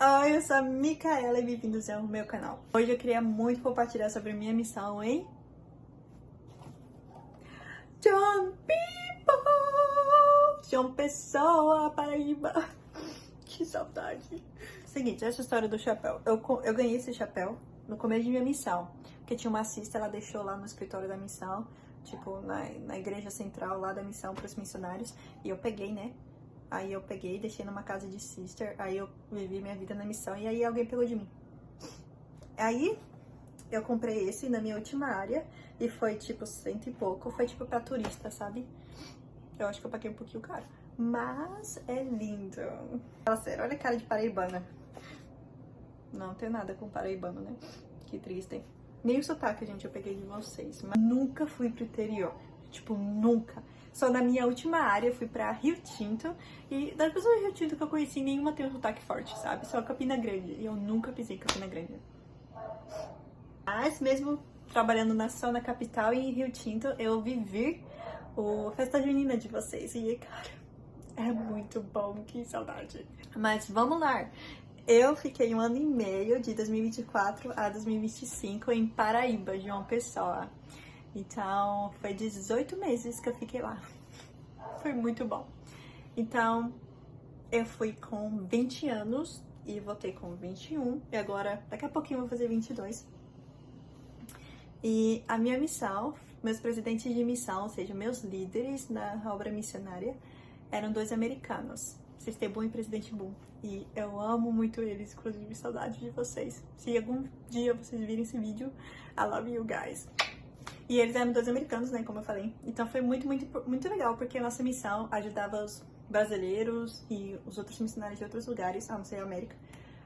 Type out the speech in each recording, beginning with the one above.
Oi, eu sou a Micaela e bem-vindos ao meu canal. Hoje eu queria muito compartilhar sobre a minha missão em João Pessoa, Paraíba. Que saudade. Seguinte, essa história do chapéu. Eu ganhei esse chapéu no começo de minha missão, porque tinha uma cista, ela deixou lá no escritório da missão, tipo, na igreja central lá da missão para os missionários, e eu peguei, né? Aí eu peguei, deixei numa casa de sister, aí eu vivi minha vida na missão e aí alguém pegou de mim. Aí eu comprei esse na minha última área e foi tipo 100 e pouco, foi tipo pra turista, sabe? Eu acho que eu paguei um pouquinho caro, mas é lindo. Fala sério, olha a cara de paraibana. Não tem nada com paraibano, né? Que triste. Nem o sotaque, gente, eu peguei de vocês, mas nunca fui pro interior. Tipo, nunca. Só na minha última área eu fui pra Rio Tinto. E das pessoas de Rio Tinto que eu conheci, nenhuma tem um sotaque forte, sabe? Só Campina Grande. E eu nunca pisei em Campina Grande. Mas mesmo trabalhando só na capital e em Rio Tinto, eu vivi a festa junina de vocês. E, cara, é muito bom, que saudade. Mas vamos lá. Eu fiquei 1 ano e meio, de 2024 a 2025, em Paraíba, João Pessoa. Então, foi 18 meses que eu fiquei lá. Foi muito bom. Então, eu fui com 20 anos e voltei com 21. E agora, daqui a pouquinho, eu vou fazer 22. E a minha missão, meus presidentes de missão, ou seja, meus líderes na obra missionária, eram 2 americanos. Sister Boom e Presidente Boom. E eu amo muito eles, inclusive saudade de vocês. Se algum dia vocês virem esse vídeo, I love you guys. E eles eram 2 americanos, né, como eu falei. Então foi muito legal, porque a nossa missão ajudava os brasileiros e os outros missionários de outros lugares, a não ser a América,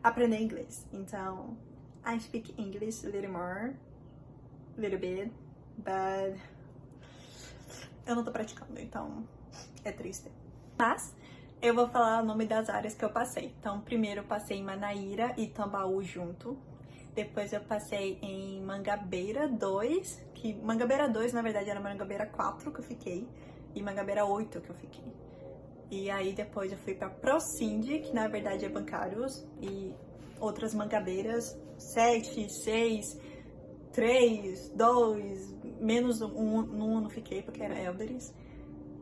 a aprender inglês. Então, I speak English a little more, a little bit, but eu não tô praticando, então é triste. Mas eu vou falar o nome das áreas que eu passei. Então, primeiro eu passei em Manaíra e Tambaú junto. Depois eu passei em Mangabeira 2, que Mangabeira 2, na verdade, era Mangabeira 4 que eu fiquei, e Mangabeira 8 que eu fiquei. E aí depois eu fui pra Procinde, que na verdade é Bancários, e outras Mangabeiras, 7, 6, 3, 2, menos um eu não fiquei, porque era Elders.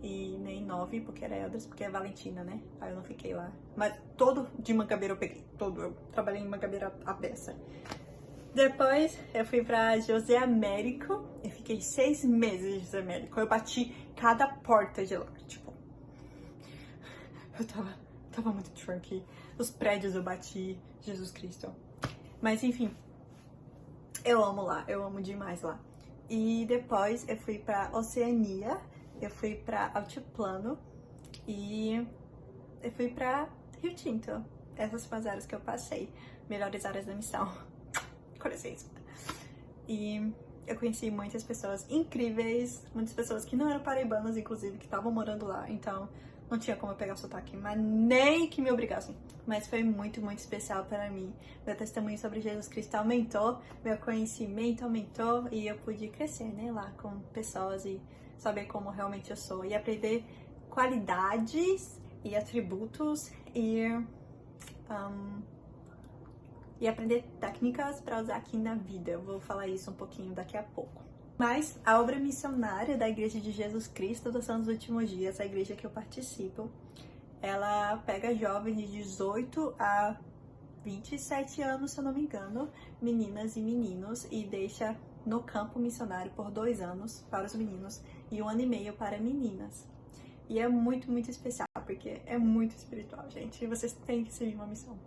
E nem 9, porque era Elders, porque é Valentina, né? Aí eu não fiquei lá. Mas todo de Mangabeira eu peguei, todo. Eu trabalhei em Mangabeira a beça. Depois eu fui pra José Américo, eu fiquei 6 meses em José Américo. Eu bati cada porta de lá, tipo... Eu tava muito drunk. Os prédios eu bati, Jesus Cristo. Mas enfim, eu amo lá, eu amo demais lá. E depois eu fui pra Oceania, eu fui pra Altiplano e eu fui pra Rio Tinto. Essas foram as áreas que eu passei, melhores áreas da missão. Com licença. E eu conheci muitas pessoas incríveis, muitas pessoas que não eram paraibanas, inclusive, que estavam morando lá. Então, não tinha como eu pegar o sotaque, mas nem que me obrigassem. Mas foi muito, muito especial para mim. Meu testemunho sobre Jesus Cristo aumentou, meu conhecimento aumentou e eu pude crescer, né, lá com pessoas e saber como realmente eu sou. E aprender qualidades e atributos e aprender técnicas para usar aqui na vida. Eu vou falar isso um pouquinho daqui a pouco. Mas a obra missionária da Igreja de Jesus Cristo dos Santos Últimos Dias, a igreja que eu participo, ela pega jovens de 18 a 27 anos, se eu não me engano, meninas e meninos, e deixa no campo missionário por 2 anos para os meninos e 1 ano e meio para meninas. E é muito, muito especial, porque é muito espiritual, gente, e vocês têm que seguir uma missão.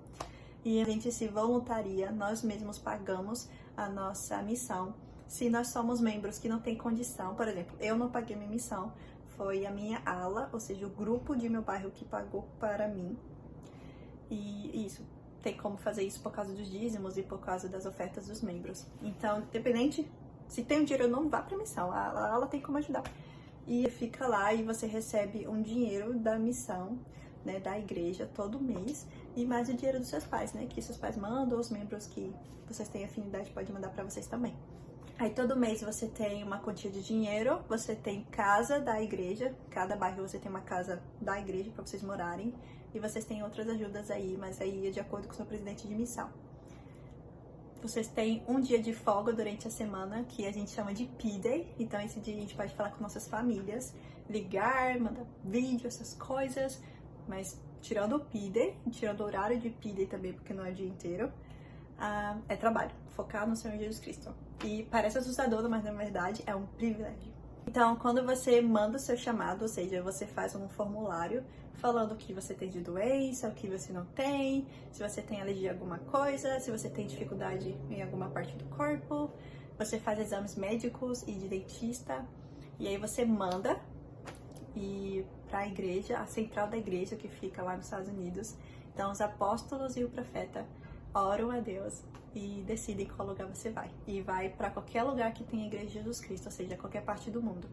E a gente se voluntaria, nós mesmos pagamos a nossa missão. Se nós somos membros que não tem condição, por exemplo, eu não paguei minha missão, foi a minha ala, ou seja, o grupo de meu bairro que pagou para mim. E isso, tem como fazer isso por causa dos dízimos e por causa das ofertas dos membros. Então, independente, se tem um dinheiro, não vá para missão, a ala tem como ajudar. E fica lá e você recebe um dinheiro da missão, né, da igreja todo mês, e mais o dinheiro dos seus pais, né, que seus pais mandam, os membros que vocês têm afinidade podem mandar para vocês também. Aí todo mês você tem uma quantia de dinheiro, você tem casa da igreja, cada bairro você tem uma casa da igreja para vocês morarem, e vocês têm outras ajudas aí, mas aí é de acordo com o seu presidente de missão. Vocês têm um dia de folga durante a semana, que a gente chama de P-Day. Então, esse dia a gente pode falar com nossas famílias, ligar, mandar vídeo, essas coisas. Mas, tirando o P-Day, tirando o horário de P-Day também, porque não é o dia inteiro, é trabalho, focar no Senhor Jesus Cristo. E parece assustador, mas na verdade é um privilégio. Então, quando você manda o seu chamado, ou seja, você faz um formulário falando o que você tem de doença, o que você não tem, se você tem alergia a alguma coisa, se você tem dificuldade em alguma parte do corpo, você faz exames médicos e de dentista, e aí você manda para a igreja, a central da igreja que fica lá nos Estados Unidos. Então, os apóstolos e o profeta oram a Deus e decidem qual lugar você vai. E vai para qualquer lugar que tenha a Igreja de Jesus Cristo, ou seja, qualquer parte do mundo.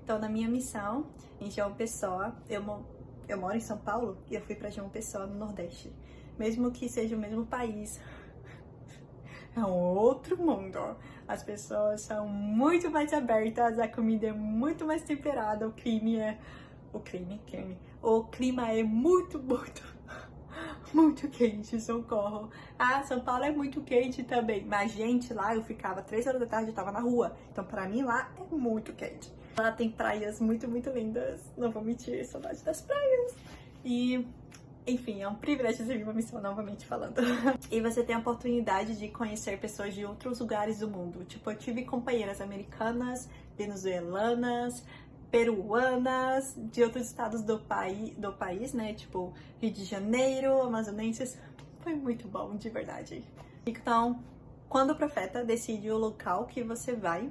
Então, na minha missão, em João Pessoa, eu moro em São Paulo e eu fui para João Pessoa, no Nordeste. Mesmo que seja o mesmo país, é um outro mundo. As pessoas são muito mais abertas, a comida é muito mais temperada, o clima é muito quente, socorro. São Paulo é muito quente também. Mas, gente, lá eu ficava 3 horas da tarde, eu tava na rua. Então, pra mim, lá é muito quente. Lá tem praias muito, muito lindas. Não vou mentir, saudade das praias. E, enfim, é um privilégio servir uma missão, novamente falando. E você tem a oportunidade de conhecer pessoas de outros lugares do mundo. Tipo, eu tive companheiras americanas, venezuelanas, peruanas, de outros estados do país, né? Tipo, Rio de Janeiro, amazonenses. Foi muito bom, de verdade. Então, quando o profeta decide o local que você vai,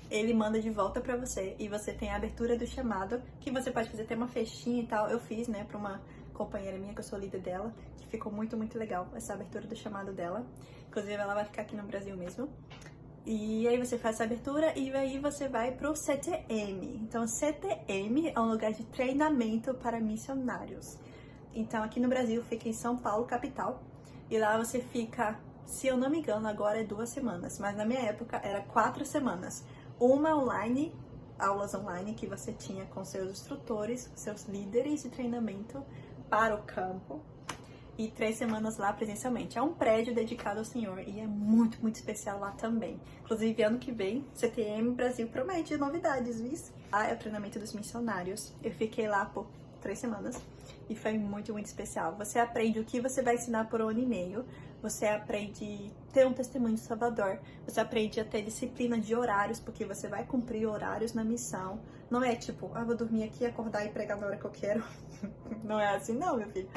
ele manda de volta pra você e você tem a abertura do chamado, que você pode fazer até uma festinha e tal. Eu fiz, né, pra uma companheira minha, que eu sou líder dela, que ficou muito, muito legal essa abertura do chamado dela. Inclusive, ela vai ficar aqui no Brasil mesmo. E aí você faz essa abertura e aí você vai pro CTM. Então, CTM é um lugar de treinamento para missionários. Então, aqui no Brasil fica em São Paulo, capital. E lá você fica, se eu não me engano, agora é 2 semanas. Mas na minha época era 4 semanas. Uma online, aulas online que você tinha com seus instrutores, seus líderes de treinamento para o campo. E 3 semanas lá presencialmente. É um prédio dedicado ao Senhor e é muito, muito especial lá também. Inclusive, ano que vem, CTM Brasil promete novidades, viu? Lá é o treinamento dos missionários. Eu fiquei lá por 3 semanas e foi muito, muito especial. Você aprende o que você vai ensinar por 1 ano e meio. Você aprende a ter um testemunho de Salvador. Você aprende a ter disciplina de horários, porque você vai cumprir horários na missão. Não é tipo, vou dormir aqui, acordar e pregar na hora que eu quero. Não é assim não, meu filho.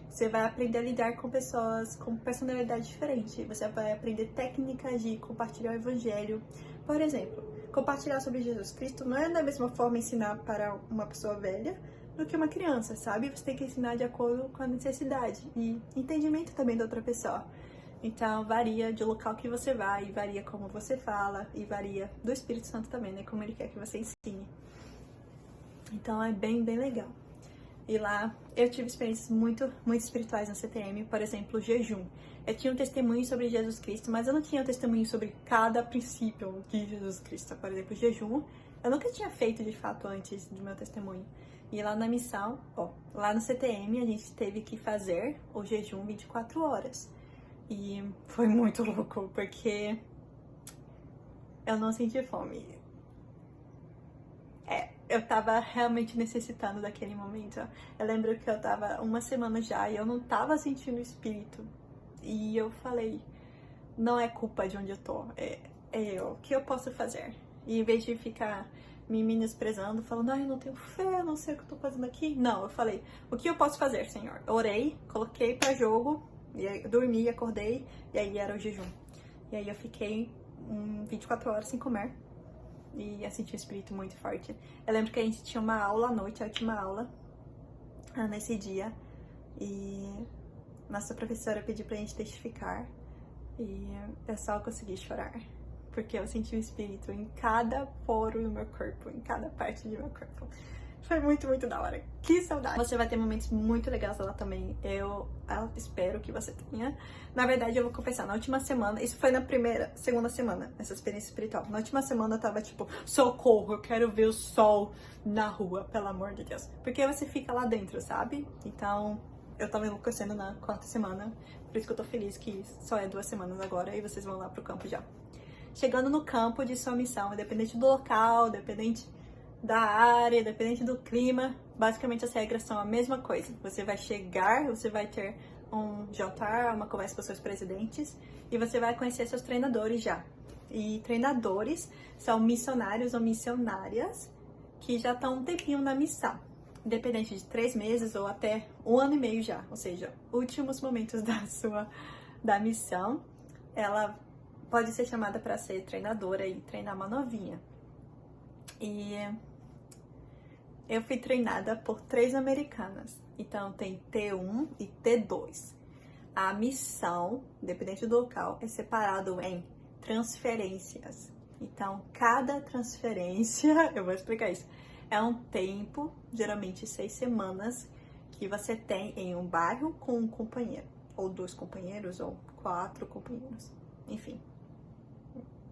Você vai aprender a lidar com pessoas com personalidade diferente. Você vai aprender técnicas de compartilhar o evangelho. Por exemplo, compartilhar sobre Jesus Cristo não é da mesma forma ensinar para uma pessoa velha do que uma criança, sabe? Você tem que ensinar de acordo com a necessidade e entendimento também da outra pessoa. Então, varia do local que você vai, varia como você fala e varia do Espírito Santo também, né? Como ele quer que você ensine. Então, é bem, bem legal. E lá eu tive experiências muito, muito espirituais na CTM, por exemplo, jejum. Eu tinha um testemunho sobre Jesus Cristo, mas eu não tinha um testemunho sobre cada princípio de Jesus Cristo. Por exemplo, jejum, eu nunca tinha feito de fato antes do meu testemunho. E lá na missão, lá no CTM, a gente teve que fazer o jejum 24 horas. E foi muito louco, porque eu não senti fome. Eu tava realmente necessitando daquele momento. Eu lembro que eu tava 1 semana já e eu não tava sentindo o espírito. E eu falei, não é culpa de onde eu tô, é eu. O que eu posso fazer? E em vez de ficar me menosprezando, falando, eu não tenho fé, não sei o que eu tô fazendo aqui. Não, eu falei, o que eu posso fazer, Senhor? Eu orei, coloquei pra jogo, e aí eu dormi, acordei, e aí era o jejum. E aí eu fiquei 24 horas sem comer. E eu senti o espírito muito forte. Eu lembro que a gente tinha uma aula à noite, a última aula, nesse dia. E nossa professora pediu pra gente testificar. E eu só consegui chorar. Porque eu senti o espírito em cada poro do meu corpo, em cada parte do meu corpo. Foi muito, muito da hora. Que saudade. Você vai ter momentos muito legais lá também. Eu espero que você tenha. Na verdade, eu vou confessar, na última semana, isso foi na segunda semana, essa experiência espiritual. Na última semana eu tava tipo, socorro, eu quero ver o sol na rua, pelo amor de Deus. Porque você fica lá dentro, sabe? Então, eu tava enlouquecendo na quarta semana. Por isso que eu tô feliz que só é 2 semanas agora e vocês vão lá pro campo já. Chegando no campo de sua missão, independente do local, independente da área, dependente do clima, basicamente as regras são a mesma coisa. Você vai chegar, você vai ter um jantar, uma conversa com seus presidentes e você vai conhecer seus treinadores já. E treinadores são missionários ou missionárias que já estão um tempinho na missão, independente de 3 meses ou até 1 ano e meio já, ou seja, últimos momentos da missão. Ela pode ser chamada para ser treinadora e treinar uma novinha. E eu fui treinada por 3 americanas. Então tem T1 e T2. A missão, independente do local, é separado em transferências. Então, cada transferência, eu vou explicar isso, é um tempo, geralmente 6 semanas, que você tem em um bairro com um companheiro. Ou 2 companheiros, ou 4 companheiros. Enfim.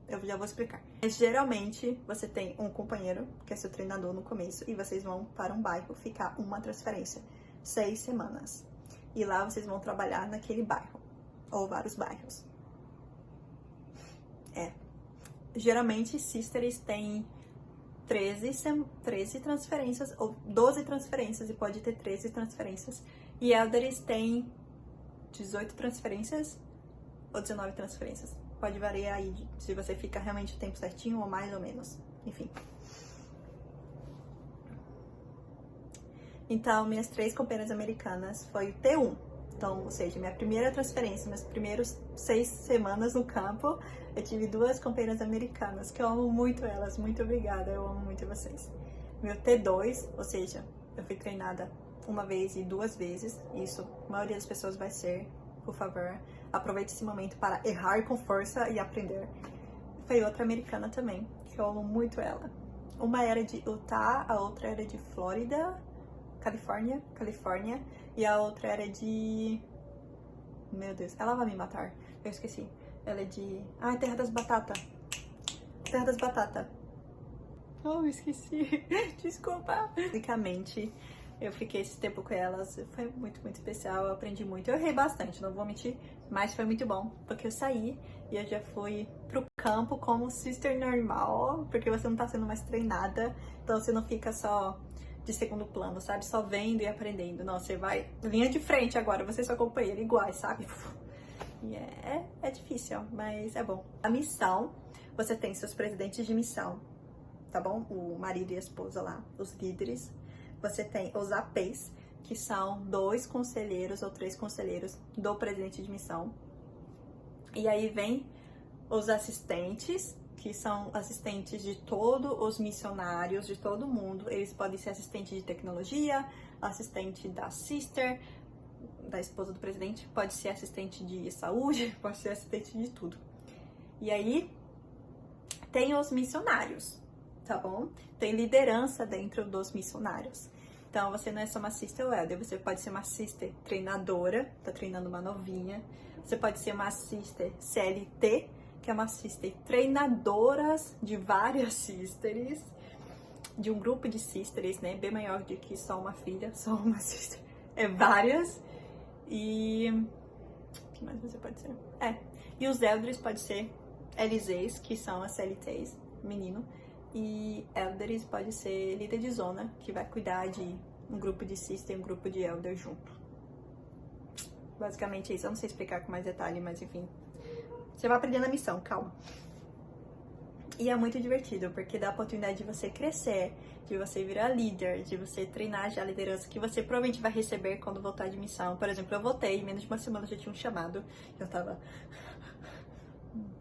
Eu já vou explicar. Mas, geralmente, você tem um companheiro, que é seu treinador no começo, e vocês vão para um bairro ficar uma transferência, 6 semanas. E lá vocês vão trabalhar naquele bairro, ou vários bairros. Geralmente, Sisters têm 13 transferências, ou 12 transferências, e pode ter 13 transferências. E Elders têm 18 transferências, ou 19 transferências. Pode variar aí, se você fica realmente o tempo certinho ou mais ou menos. Enfim. Então, minhas 3 companheiras americanas foi o T1. Então, ou seja, minha primeira transferência, meus primeiros 6 semanas no campo, eu tive 2 companheiras americanas, que eu amo muito elas. Muito obrigada, eu amo muito vocês. Meu T2, ou seja, eu fui treinada 1 vez e 2 vezes. Isso, a maioria das pessoas vai ser, por favor. Aproveite esse momento para errar com força e aprender. Foi outra americana também, que eu amo muito ela. Uma era de Utah, a outra era de Flórida, Califórnia, e a outra era de... Meu Deus, ela vai me matar, eu esqueci. Ela é de... Terra das Batatas. Terra das Batatas. Oh, esqueci. Desculpa. Basicamente, eu fiquei esse tempo com elas, foi muito, muito especial, eu aprendi muito. Eu errei bastante, não vou mentir, mas foi muito bom, porque eu saí e eu já fui pro campo como sister normal, porque você não tá sendo mais treinada, então você não fica só de segundo plano, sabe? Só vendo e aprendendo. Não, você vai linha de frente agora, você e sua companheira iguais, sabe? E é difícil, mas é bom. A missão, você tem seus presidentes de missão, tá bom? O marido e a esposa lá, os líderes. Você tem os APs, que são 2 conselheiros ou 3 conselheiros do presidente de missão. E aí vem os assistentes, que são assistentes de todos os missionários, de todo mundo. Eles podem ser assistente de tecnologia, assistente da sister, da esposa do presidente, pode ser assistente de saúde, pode ser assistente de tudo. E aí tem os missionários, tá bom? Tem liderança dentro dos missionários. Então, você não é só uma sister ou elder, você pode ser uma sister treinadora, tá treinando uma novinha. Você pode ser uma sister CLT, que é uma sister treinadoras de várias sisters, de um grupo de sisters, né? Bem maior do que só uma filha, só uma sister. É várias. E... o que mais você pode ser? E os elders pode ser LZs, que são as CLTs, menino. E elders pode ser líder de zona, que vai cuidar de um grupo de sister e um grupo de elder junto. Basicamente isso. Eu não sei explicar com mais detalhe, mas enfim. Você vai aprender na missão, calma. E é muito divertido, porque dá a oportunidade de você crescer, de você virar líder, de você treinar já a liderança que você provavelmente vai receber quando voltar de missão. Por exemplo, eu voltei, em menos de 1 semana eu já tinha um chamado. Eu tava...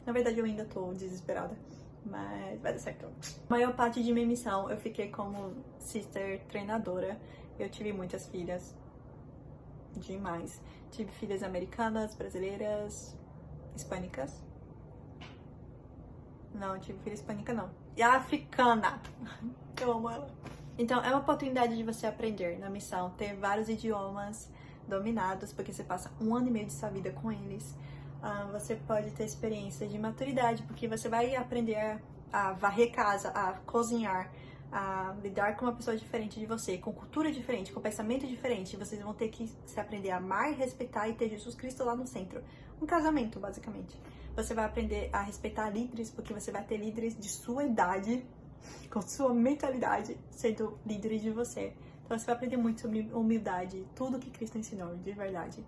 Na verdade, eu ainda tô desesperada, mas vai dar certo. A maior parte de minha missão eu fiquei como sister treinadora. Eu tive muitas filhas, demais. Tive filhas americanas, brasileiras, hispânicas. Não, tive filha hispânica não. E a africana. Eu amo ela. Então, é uma oportunidade de você aprender na missão, ter vários idiomas dominados, porque você passa 1 ano e meio de sua vida com eles. Você pode ter experiência de maturidade, porque você vai aprender a varrer casa, a cozinhar, a lidar com uma pessoa diferente de você, com cultura diferente, com pensamento diferente. Vocês vão ter que se aprender a amar e respeitar e ter Jesus Cristo lá no centro. Um casamento, basicamente. Você vai aprender a respeitar líderes, porque você vai ter líderes de sua idade, com sua mentalidade, sendo líderes de você. Então você vai aprender muito sobre humildade, tudo que Cristo ensinou, de verdade.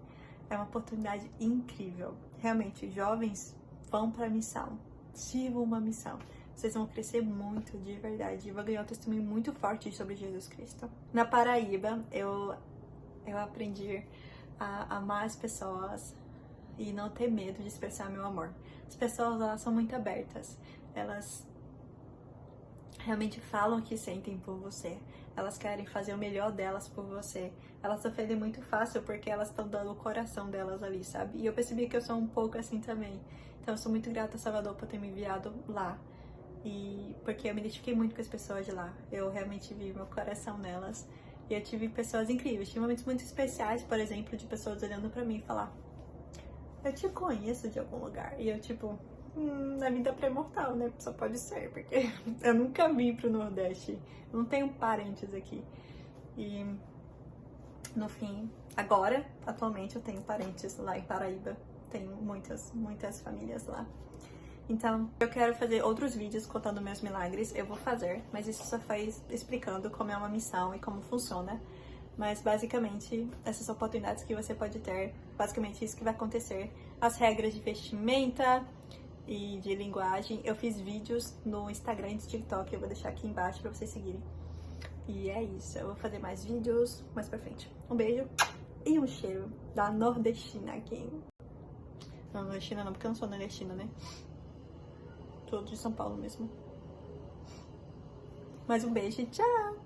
É uma oportunidade incrível. Realmente, jovens, vão para a missão. Sirvam uma missão. Vocês vão crescer muito, de verdade. E vão ganhar um testemunho muito forte sobre Jesus Cristo. Na Paraíba, eu aprendi a amar as pessoas e não ter medo de expressar meu amor. As pessoas, elas são muito abertas. Elas realmente falam o que sentem por você. Elas querem fazer o melhor delas por você. Elas se ofendem muito fácil porque elas estão dando o coração delas ali, sabe? E eu percebi que eu sou um pouco assim também. Então eu sou muito grata a Salvador por ter me enviado lá. E porque eu me identifiquei muito com as pessoas de lá. Eu realmente vi meu coração nelas. E eu tive pessoas incríveis. Tive momentos muito especiais, por exemplo, de pessoas olhando pra mim e falar: eu te conheço de algum lugar. E eu tipo, na vida pré-mortal, né? Só pode ser, porque eu nunca vim pro Nordeste. Eu não tenho parentes aqui. E no fim, agora, atualmente, eu tenho parentes lá em Paraíba. Tenho muitas famílias lá. Então, eu quero fazer outros vídeos contando meus milagres. Eu vou fazer, mas isso só faz explicando como é uma missão e como funciona. Mas basicamente, essas oportunidades que você pode ter, basicamente isso que vai acontecer. As regras de vestimenta e de linguagem. Eu fiz vídeos no Instagram e no TikTok, eu vou deixar aqui embaixo pra vocês seguirem. E é isso, eu vou fazer mais vídeos mais pra frente. Um beijo e um cheiro da nordestina aqui. Não, nordestina não, porque eu não sou nordestina, né? Sou de São Paulo mesmo. Mais um beijo e tchau!